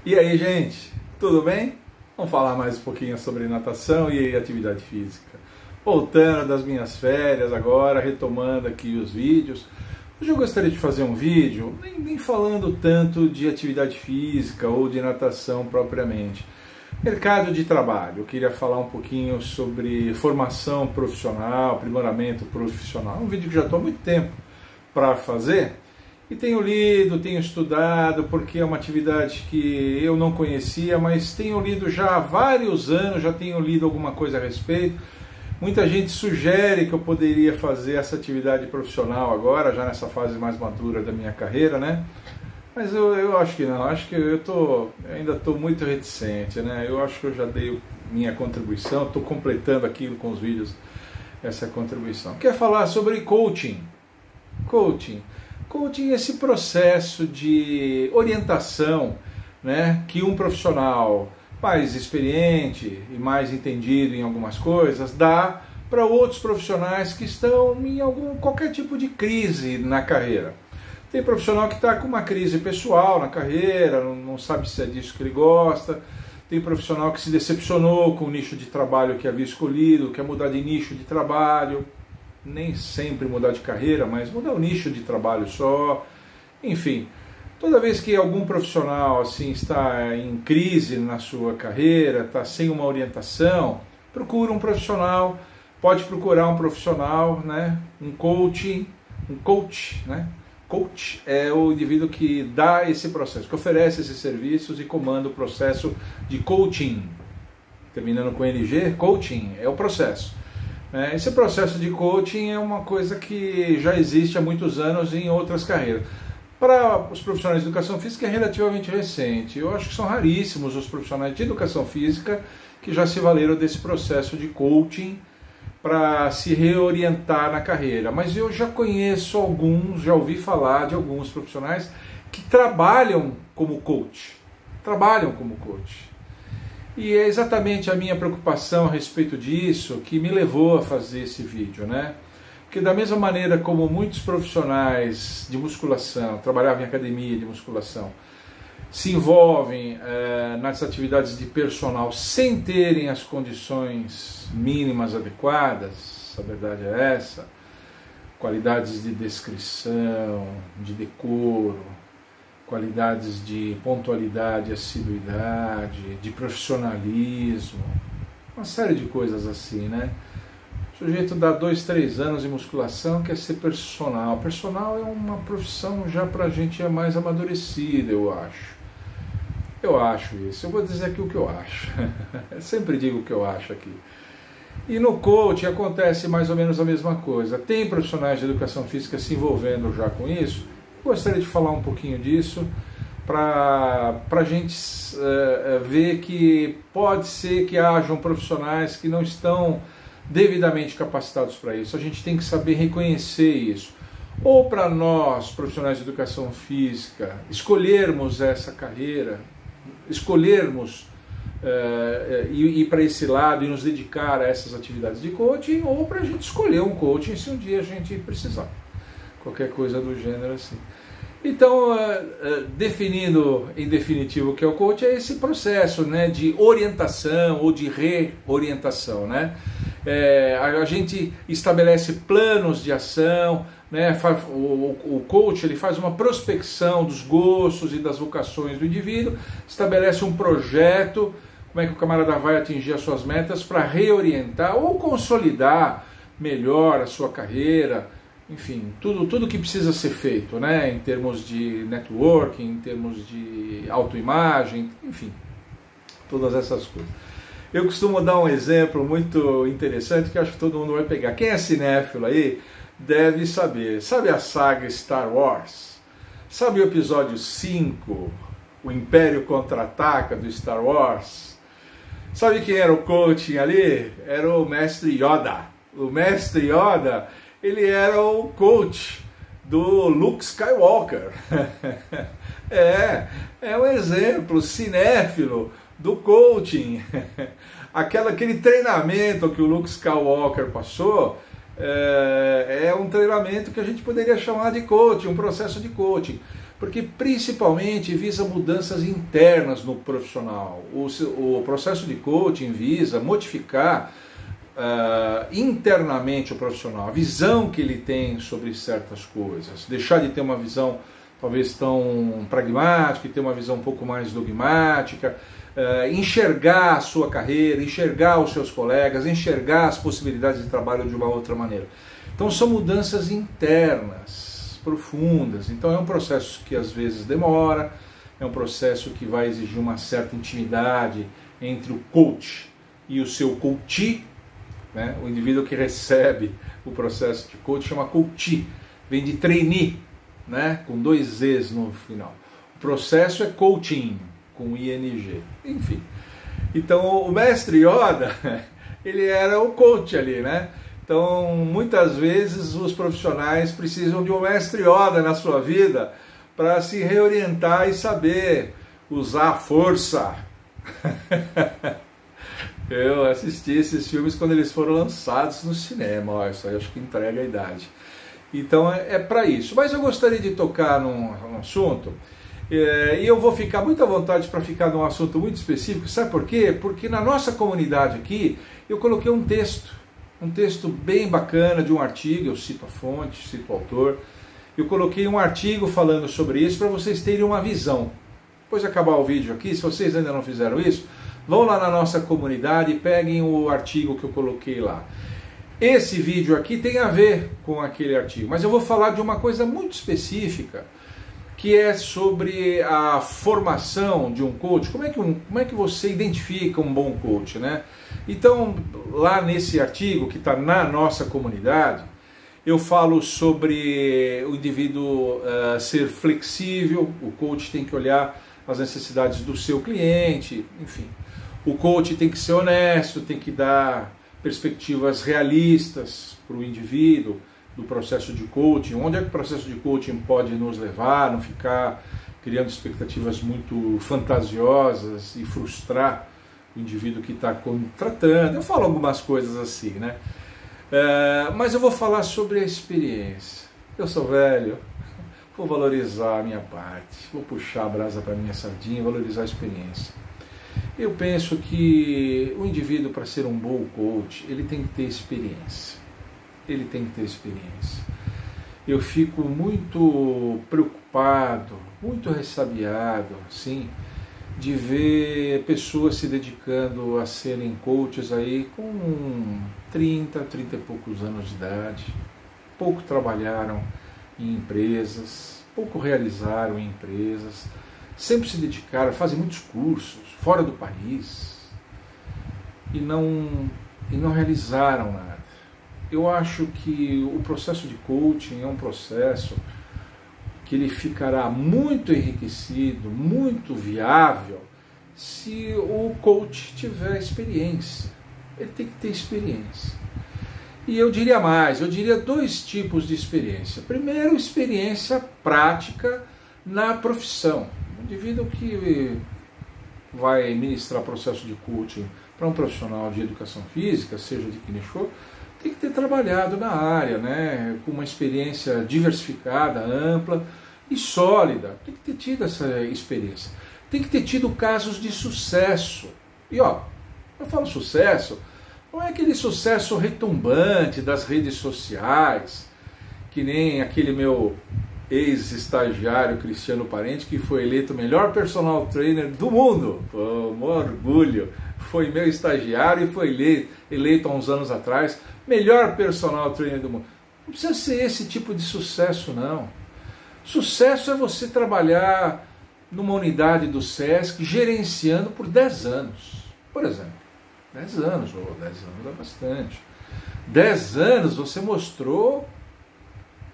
E aí, gente, tudo bem? Vamos falar mais um pouquinho sobre natação e atividade física. Voltando das minhas férias agora, retomando aqui os vídeos. Hoje eu gostaria de fazer um vídeo, nem falando tanto de atividade física ou de natação propriamente. Mercado de trabalho, eu queria falar um pouquinho sobre formação profissional, aprimoramento profissional. Um vídeo que já estou há muito tempo para fazer. E tenho lido, tenho estudado, porque é uma atividade que eu não conhecia, mas tenho lido já há vários anos, já tenho lido alguma coisa a respeito. Muita gente sugere que eu poderia fazer essa atividade profissional agora, já nessa fase mais madura da minha carreira, né? Mas eu acho que não, acho que ainda estou muito reticente, né? Eu acho que eu já dei minha contribuição, estou completando aquilo com os vídeos, essa contribuição. Quer falar sobre coaching? Coaching é esse processo de orientação, né, que um profissional mais experiente e mais entendido em algumas coisas dá para outros profissionais que estão em qualquer tipo de crise na carreira. Tem profissional que está com uma crise pessoal na carreira, não sabe se é disso que ele gosta. Tem profissional que se decepcionou com o nicho de trabalho que havia escolhido, quer mudar de nicho de trabalho. Nem sempre mudar de carreira, mas mudar o nicho de trabalho só. Enfim, toda vez que algum profissional assim está em crise na sua carreira, está sem uma orientação, procura um profissional, pode procurar um profissional, né? Um coach, né? Coach é o indivíduo que dá esse processo, que oferece esses serviços e comanda o processo de coaching. Terminando com NG, coaching é o processo. Esse processo de coaching é uma coisa que já existe há muitos anos em outras carreiras. Para os profissionais de educação física é relativamente recente. Eu acho que são raríssimos os profissionais de educação física que já se valeram desse processo de coaching para se reorientar na carreira. Mas eu já conheço alguns, já ouvi falar de alguns profissionais que trabalham como coach. E é exatamente a minha preocupação a respeito disso que me levou a fazer esse vídeo, né? Porque da mesma maneira como muitos profissionais de musculação, trabalhavam em academia de musculação, se envolvem nas atividades de personal sem terem as condições mínimas adequadas, a verdade é essa, qualidades de descrição, de decoro, qualidades de pontualidade, assiduidade, de profissionalismo, uma série de coisas assim, né? O sujeito dá 2, 3 anos de musculação, quer ser personal. Personal é uma profissão já para gente mais amadurecida, eu acho. Eu acho isso. Eu vou dizer aqui o que eu acho. Eu sempre digo o que eu acho aqui. E no coaching acontece mais ou menos a mesma coisa. Tem profissionais de educação física se envolvendo já com isso. Gostaria de falar um pouquinho disso para a gente ver que pode ser que hajam profissionais que não estão devidamente capacitados para isso. A gente tem que saber reconhecer isso. Ou para nós, profissionais de educação física, escolhermos essa carreira, escolhermos ir para esse lado e nos dedicar a essas atividades de coaching, ou para a gente escolher um coaching se um dia a gente precisar. Qualquer coisa do gênero assim. Então, definindo em definitivo o que é o coach, é esse processo, né, de orientação ou de reorientação, né? A gente estabelece planos de ação, né? O coach ele faz uma prospecção dos gostos e das vocações do indivíduo, estabelece um projeto, como é que o camarada vai atingir as suas metas para reorientar ou consolidar melhor a sua carreira. Enfim, tudo que precisa ser feito, né, em termos de networking, em termos de autoimagem, enfim, todas essas coisas. Eu costumo dar um exemplo muito interessante que acho que todo mundo vai pegar. Quem é cinéfilo aí deve saber. Sabe a saga Star Wars? Sabe o episódio 5, o Império Contra-Ataca do Star Wars? Sabe quem era o coaching ali? Era o Mestre Yoda. O Mestre Yoda, ele era o coach do Luke Skywalker. É um exemplo cinéfilo do coaching. Aquele treinamento que o Luke Skywalker passou é um treinamento que a gente poderia chamar de coaching, um processo de coaching. porque principalmente visa mudanças internas no profissional. O processo de coaching visa modificar internamente o profissional, a visão que ele tem sobre certas coisas, deixar de ter uma visão talvez tão pragmática e ter uma visão um pouco mais dogmática, enxergar a sua carreira, enxergar os seus colegas, enxergar as possibilidades de trabalho de uma outra maneira. Então são mudanças internas, profundas. Então é um processo que às vezes demora, é um processo que vai exigir uma certa intimidade entre o coach e o seu coachee, né? O indivíduo que recebe o processo de coach chama coachee, vem de trainee, né? Com 2 Z's no final. O processo é coaching, com ING, enfim. Então o mestre Yoda, ele era o coach ali, né? Então muitas vezes os profissionais precisam de um mestre Yoda na sua vida para se reorientar e saber usar a força. Eu assisti esses filmes quando eles foram lançados no cinema, ó, isso aí acho que entrega a idade. Então é para isso. Mas eu gostaria de tocar num assunto, e eu vou ficar muito à vontade para ficar num assunto muito específico. Sabe por quê? Porque na nossa comunidade aqui eu coloquei um texto bem bacana de um artigo, eu cito a fonte, cito o autor. Eu coloquei um artigo falando sobre isso para vocês terem uma visão. Depois de acabar o vídeo aqui, se vocês ainda não fizeram isso, vão lá na nossa comunidade e peguem o artigo que eu coloquei lá. Esse vídeo aqui tem a ver com aquele artigo, mas eu vou falar de uma coisa muito específica, que é sobre a formação de um coach. Como é que você identifica um bom coach, né? Então, lá nesse artigo que está na nossa comunidade, eu falo sobre o indivíduo ser flexível. O coach tem que olhar as necessidades do seu cliente, enfim. O coach tem que ser honesto, tem que dar perspectivas realistas para o indivíduo do processo de coaching. Onde é que o processo de coaching pode nos levar, não ficar criando expectativas muito fantasiosas e frustrar o indivíduo que está contratando. Eu falo algumas coisas assim, né? Mas eu vou falar sobre a experiência. Eu sou velho, vou valorizar a minha parte, vou puxar a brasa para a minha sardinha, valorizar a experiência. Eu penso que o indivíduo, para ser um bom coach, ele tem que ter experiência. Ele tem que ter experiência. Eu fico muito preocupado, muito ressabiado, assim, de ver pessoas se dedicando a serem coaches aí com 30 e poucos anos de idade, pouco trabalharam em empresas, pouco realizaram em empresas, sempre se dedicaram, fazem muitos cursos fora do país e não realizaram nada. Eu acho que o processo de coaching é um processo que ele ficará muito enriquecido, muito viável, se o coach tiver experiência. Ele tem que ter experiência. E eu diria mais, eu diria 2 tipos de experiência. Primeiro, experiência prática na profissão. O indivíduo que vai ministrar processo de coaching para um profissional de educação física, seja de quem for, tem que ter trabalhado na área, né, com uma experiência diversificada, ampla e sólida. Tem que ter tido essa experiência. Tem que ter tido casos de sucesso. E ó, eu falo sucesso, não é aquele sucesso retumbante das redes sociais, que nem aquele meu ex-estagiário Cristiano Parente, que foi eleito o melhor personal trainer do mundo. Pô, um orgulho. Foi meu estagiário e foi eleito há uns anos atrás melhor personal trainer do mundo. Não precisa ser esse tipo de sucesso, não. Sucesso é você trabalhar numa unidade do SESC gerenciando por 10 anos. Por exemplo, 10 anos, 10 anos é bastante. 10 anos você mostrou,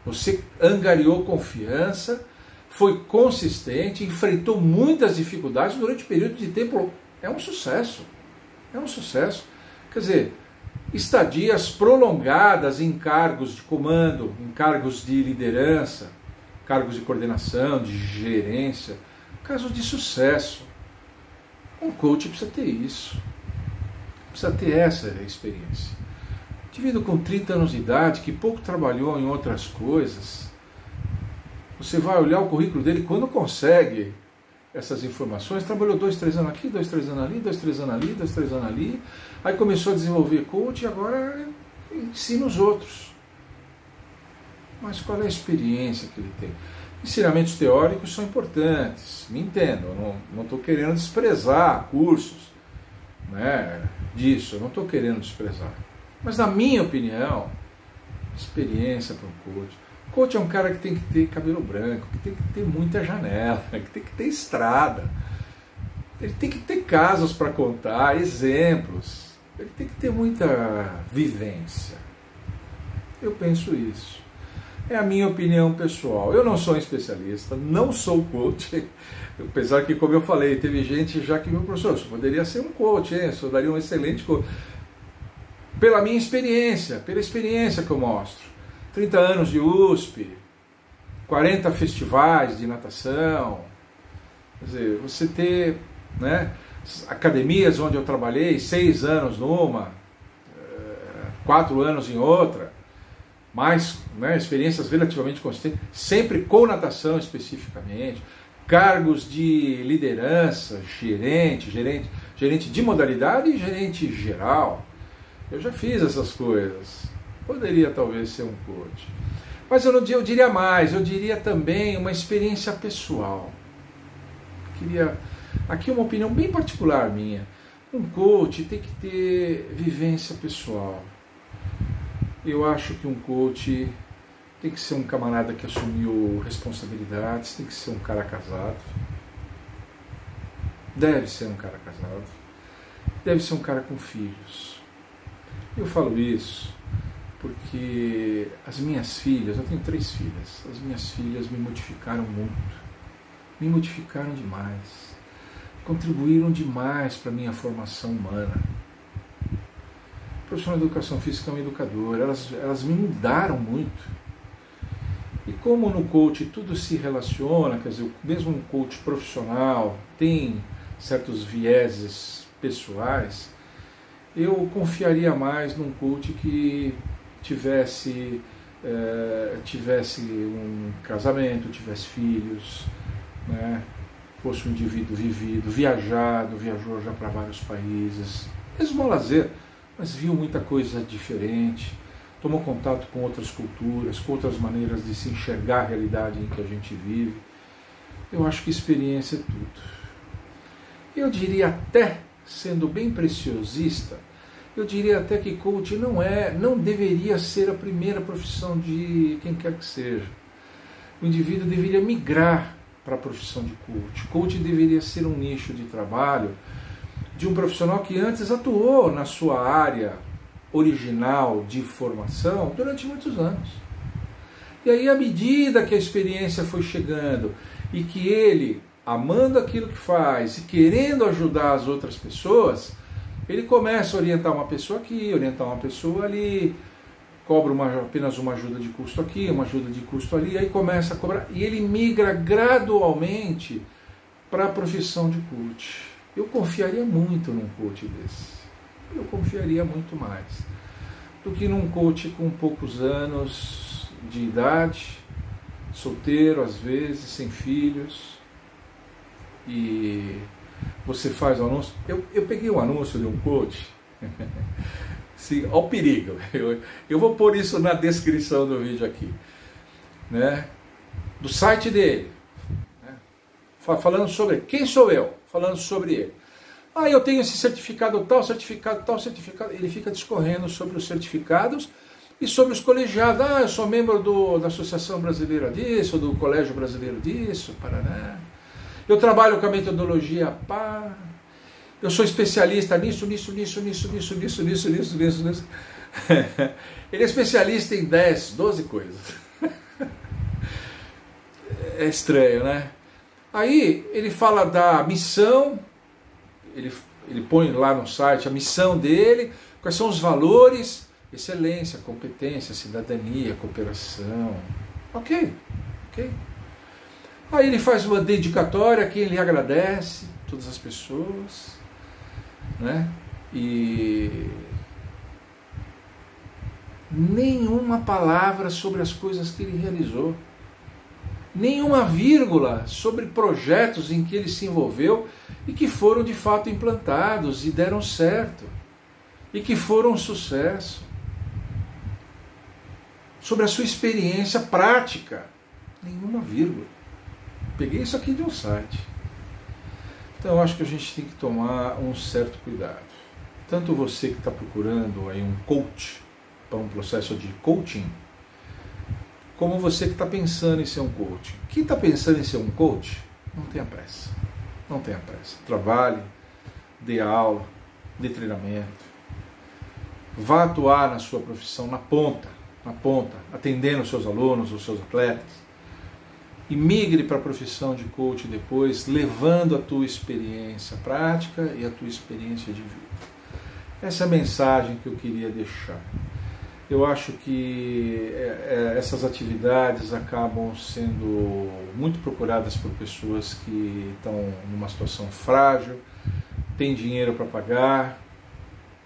você angariou confiança, foi consistente, enfrentou muitas dificuldades durante um período de tempo. É um sucesso. É um sucesso. Quer dizer, estadias prolongadas em cargos de comando, em cargos de liderança, cargos de coordenação, de gerência, casos de sucesso. Um coach precisa ter isso. Precisa ter essa experiência. Indivíduo com 30 anos de idade, que pouco trabalhou em outras coisas, Você vai olhar o currículo dele, quando consegue essas informações, trabalhou 2, 3 anos aqui, 2, 3 anos ali, 2, 3 anos ali, 2, 3 anos ali, aí começou a desenvolver coach e agora ensina os outros. Mas qual é a experiência que ele tem? Ensinamentos teóricos são importantes, me entendo, eu não estou querendo desprezar cursos, né, disso, eu não estou querendo desprezar. Mas na minha opinião, experiência para um coach. Coach é um cara que tem que ter cabelo branco, que tem que ter muita janela, que tem que ter estrada, ele tem que ter casos para contar, exemplos, ele tem que ter muita vivência. Eu penso isso. É a minha opinião pessoal. Eu não sou um especialista, não sou coach, apesar que, como eu falei, teve gente já que me professor, você poderia ser um coach, hein? Você daria um excelente coach. Pela minha experiência, pela experiência que eu mostro. 30 anos de USP, 40 festivais de natação, quer dizer, você ter, né, academias onde eu trabalhei, 6 anos numa, 4 anos em outra, mais, né, experiências relativamente consistentes, sempre com natação especificamente, cargos de liderança, gerente de modalidade e gerente geral. Eu já fiz essas coisas. Poderia talvez ser um coach. Mas eu diria mais, eu diria também uma experiência pessoal. Aqui uma opinião bem particular minha. Um coach tem que ter vivência pessoal. Eu acho que um coach tem que ser um camarada que assumiu responsabilidades, tem que ser um cara casado. Deve ser um cara casado. Deve ser um cara com filhos. Eu falo isso porque as minhas filhas, eu tenho 3 filhas, as minhas filhas me modificaram muito, me modificaram demais, contribuíram demais para a minha formação humana. O profissional de educação física é um educador, elas me mudaram muito. E como no coach tudo se relaciona, quer dizer, mesmo um coach profissional tem certos vieses pessoais, eu confiaria mais num coach que tivesse um casamento, tivesse filhos, né? Fosse um indivíduo vivido, viajou já para vários países, mesmo ao lazer, mas viu muita coisa diferente, tomou contato com outras culturas, com outras maneiras de se enxergar a realidade em que a gente vive. Eu acho que experiência é tudo. Eu diria até, sendo bem preciosista, eu diria até que coach não deveria ser a primeira profissão de quem quer que seja. O indivíduo deveria migrar para a profissão de coach. Coach deveria ser um nicho de trabalho de um profissional que antes atuou na sua área original de formação durante muitos anos. E aí, à medida que a experiência foi chegando e que ele, amando aquilo que faz e querendo ajudar as outras pessoas, ele começa a orientar uma pessoa aqui, orientar uma pessoa ali, cobra apenas uma ajuda de custo aqui, uma ajuda de custo ali, aí começa a cobrar, e ele migra gradualmente para a profissão de coach. Eu confiaria muito num coach desse. Eu confiaria muito mais do que num coach com poucos anos de idade, solteiro às vezes, sem filhos, e você faz o anúncio. Eu peguei um anúncio de um coach, sim, ao perigo, eu vou pôr isso na descrição do vídeo aqui, né? Do site dele, né? Falando sobre quem sou eu, falando sobre ele. Eu tenho esse certificado tal, ele fica discorrendo sobre os certificados e sobre os colegiados. Eu sou membro da Associação Brasileira disso, do Colégio Brasileiro disso, Paraná. Eu trabalho com a metodologia PA, eu sou especialista nisso. Ele é especialista em 10, 12 coisas. É estranho, né? Aí ele fala da missão, ele põe lá no site a missão dele, quais são os valores, excelência, competência, cidadania, cooperação. Ok. Aí ele faz uma dedicatória a quem lhe agradece, todas as pessoas, né? E nenhuma palavra sobre as coisas que ele realizou. nenhuma vírgula sobre projetos em que ele se envolveu e que foram de fato implantados e deram certo, e que foram um sucesso. Sobre a sua experiência prática, nenhuma vírgula. Peguei isso aqui de um site. Então eu acho que a gente tem que tomar um certo cuidado. Tanto você que está procurando aí um coach para um processo de coaching, como você que está pensando em ser um coach. Quem está pensando em ser um coach, não tenha pressa. Não tenha pressa. Trabalhe, dê aula, dê treinamento. Vá atuar na sua profissão na ponta, atendendo os seus alunos, os seus atletas. E migre para a profissão de coach depois, levando a tua experiência prática e a tua experiência de vida. Essa é a mensagem que eu queria deixar. Eu acho que essas atividades acabam sendo muito procuradas por pessoas que estão numa situação frágil, têm dinheiro para pagar,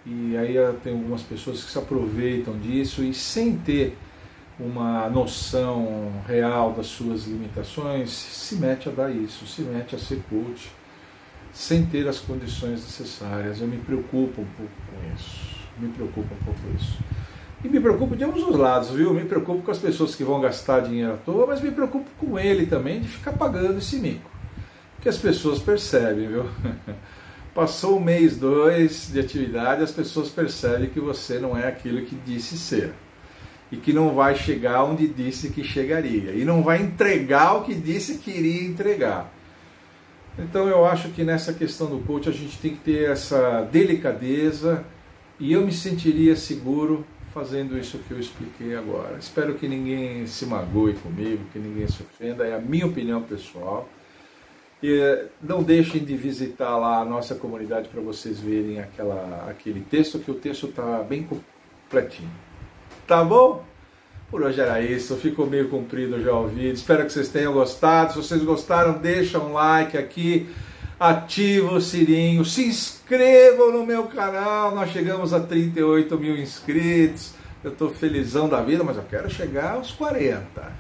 e aí tem algumas pessoas que se aproveitam disso e sem ter uma noção real das suas limitações, se mete a dar isso, se mete a ser coach, sem ter as condições necessárias. Eu me preocupo um pouco com isso, E me preocupo de ambos os lados, viu? Me preocupo com as pessoas que vão gastar dinheiro à toa, mas me preocupo com ele também de ficar pagando esse mico. Porque as pessoas percebem, viu? Passou um mês, 2 de atividade, as pessoas percebem que você não é aquilo que disse ser. E que não vai chegar onde disse que chegaria. E não vai entregar o que disse que iria entregar. Então eu acho que nessa questão do coach a gente tem que ter essa delicadeza. E eu me sentiria seguro fazendo isso que eu expliquei agora. Espero que ninguém se magoe comigo, que ninguém se ofenda. É a minha opinião pessoal. E não deixem de visitar lá a nossa comunidade para vocês verem aquele texto, que o texto está bem completinho. Tá bom? Por hoje era isso, ficou meio comprido já o vídeo, espero que vocês tenham gostado. Se vocês gostaram, deixa um like aqui, ativa o sininho, se inscrevam no meu canal, nós chegamos a 38 mil inscritos, eu estou felizão da vida, mas eu quero chegar aos 40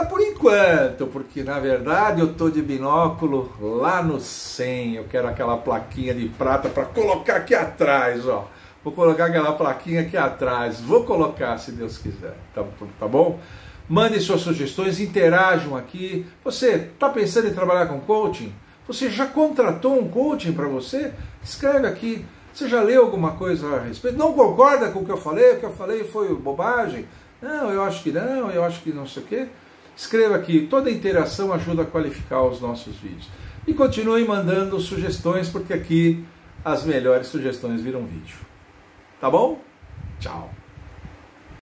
por enquanto, porque na verdade eu estou de binóculo lá no 100, eu quero aquela plaquinha de prata para colocar aqui atrás, ó. Vou colocar aquela plaquinha aqui atrás. Vou colocar, se Deus quiser. Tá bom? Mandem suas sugestões, interajam aqui. Você está pensando em trabalhar com coaching? Você já contratou um coaching para você? Escreve aqui. Você já leu alguma coisa a respeito? Não concorda com o que eu falei? O que eu falei foi bobagem? Não, eu acho que não, eu acho que não sei o quê. Escreva aqui. Toda interação ajuda a qualificar os nossos vídeos. E continue mandando sugestões, porque aqui as melhores sugestões viram vídeo. Tá bom? Tchau.